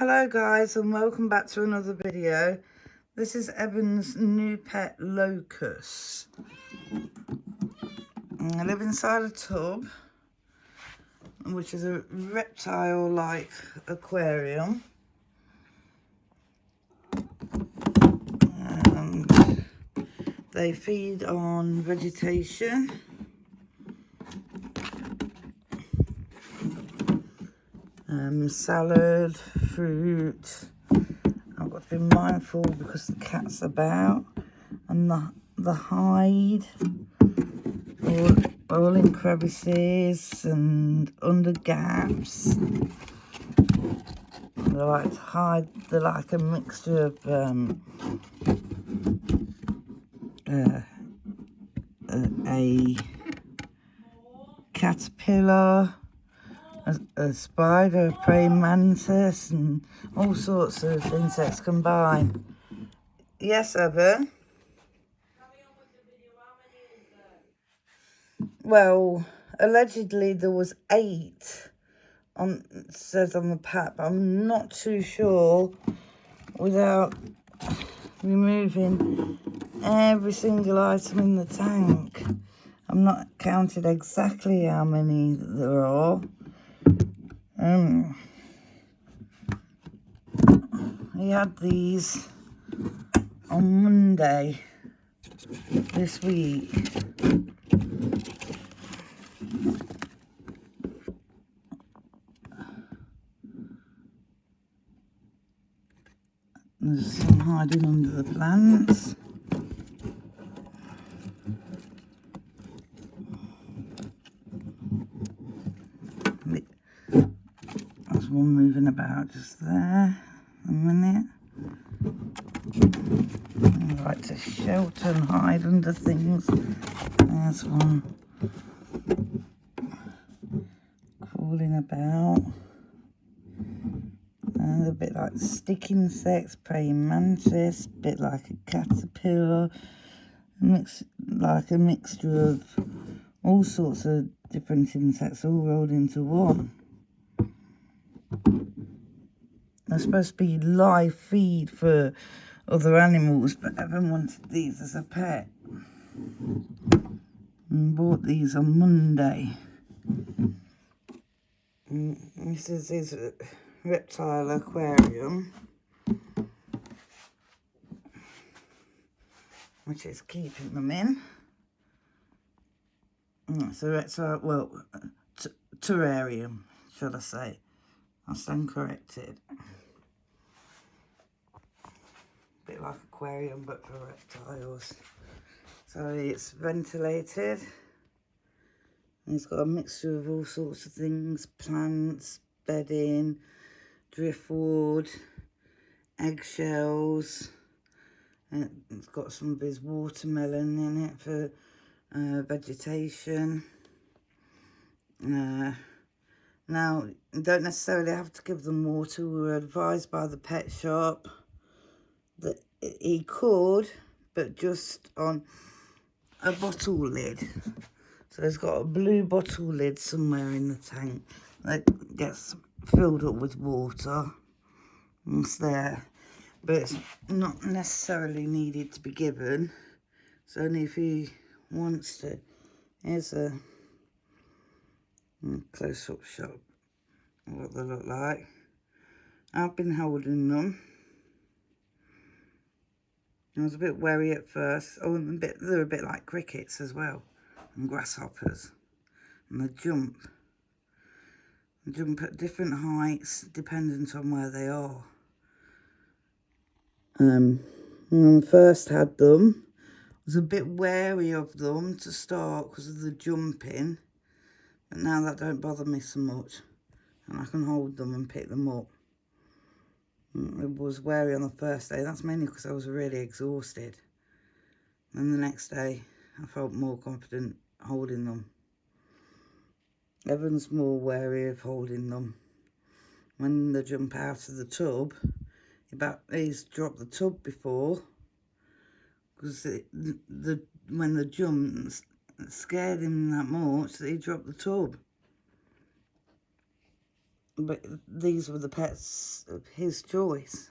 Hello guys, and welcome back to another video. This is Evan's new pet, locusts. I live inside a tub, which is a reptile-like aquarium. And they feed on vegetation. Salad, fruit. I've got to be mindful because the cat's about, and the hide all in crevices and under gaps. They like to hide. They're like a mixture of a caterpillar, a spider, a praying mantis, and all sorts of insects combined. Yes, Evan? Well, allegedly there was 8 on, it says on the pack, but I'm not too sure without removing every single item in the tank. I'm not counted exactly how many there are. He had these on Monday this week. There's some hiding under the plants. There's one moving about just there. A minute. I like to shelter and hide under things. There's one crawling about. And a bit like stick insects, praying mantis, a bit like a caterpillar, like a mixture of all sorts of different insects all rolled into one. They're supposed to be live feed for other animals, but Evan wanted these as a pet and bought these on Monday. This is his reptile aquarium, which is keeping them in. It's a reptile, well, terrarium, should I say. I stand corrected. A bit like aquarium, but for reptiles. So it's ventilated. And it's got a mixture of all sorts of things: plants, bedding, driftwood, eggshells. And it's got some of his watermelon in it for vegetation. Now, you don't necessarily have to give them water. We were advised by the pet shop that he could, but just on a bottle lid. So he's got a blue bottle lid somewhere in the tank that gets filled up with water. And it's there, but it's not necessarily needed to be given. It's only if he wants to. Here's a close-up shot of what they look like. I've been holding them. I was a bit wary at first. Oh, and they're a bit like crickets as well, and grasshoppers. And they jump. They jump at different heights, dependent on where they are. When I first had them, I was a bit wary of them to start because of the jumping. But now that don't bother me so much. And I can hold them and pick them up. I was wary on the first day. That's mainly because I was really exhausted. And the next day, I felt more confident holding them. Evan's more wary of holding them. When they jump out of the tub, he's dropped the tub before. Because when they jumped, it scared him that much that he dropped the tub. but these were the pets of his choice.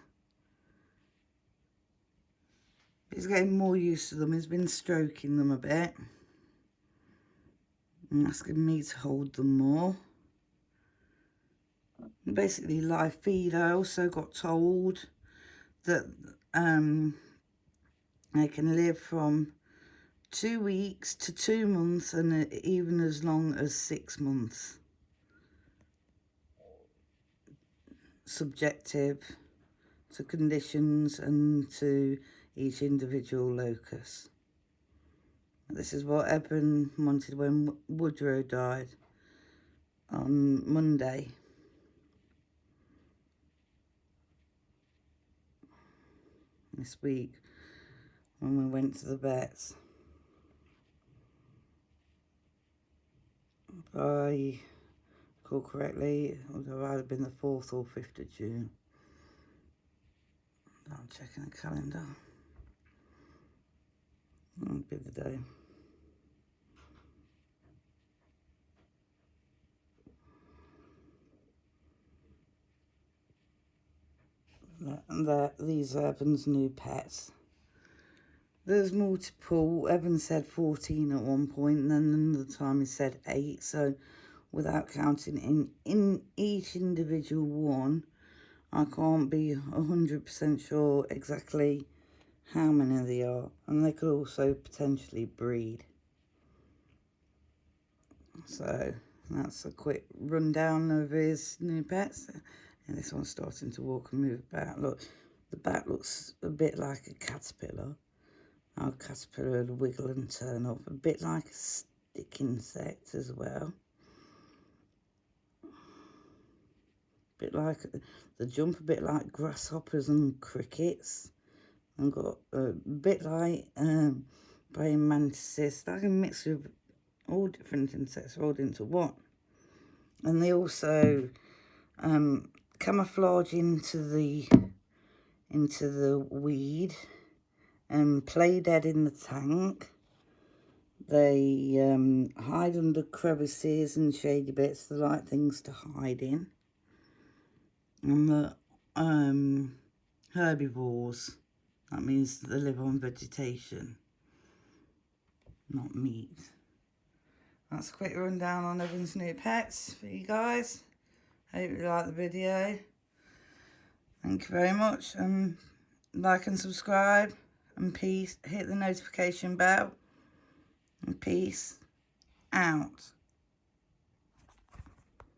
He's getting more used to them. He's been stroking them a bit and asking me to hold them more. Basically live feed. I also got told that they can live from 2 weeks to 2 months, and even as long as 6 months. Subjective to conditions and to each individual locust. This is what Eben wanted when Woodrow died on Monday. This week when we went to the vets. If I recall correctly, it would have either been the 4th or 5th of June. I'm checking the calendar. That would be the day. These are Evan's new pets. There's multiple. Evan said 14 at one point, and then another time he said 8. So without counting in each individual one, I can't be 100% sure exactly how many there are. And they could also potentially breed. So that's a quick rundown of his new pets. And this one's starting to walk and move about. Look, the back looks a bit like a caterpillar. Our caterpillar would wiggle and turn up. A bit like a stick insect as well. A bit like the jump, a bit like grasshoppers and crickets. And got a bit like praying mantises. Like a mixture of all different insects rolled into one. And they also camouflage into the weed and play dead in the tank. They hide under crevices and shady bits, the right things to hide in. And the herbivores, that means they live on vegetation, not meat. That's a quick rundown on Evan's new pets for you guys. Hope you like the video. Thank you very much. Like and subscribe. And peace. Hit the notification bell. And peace out.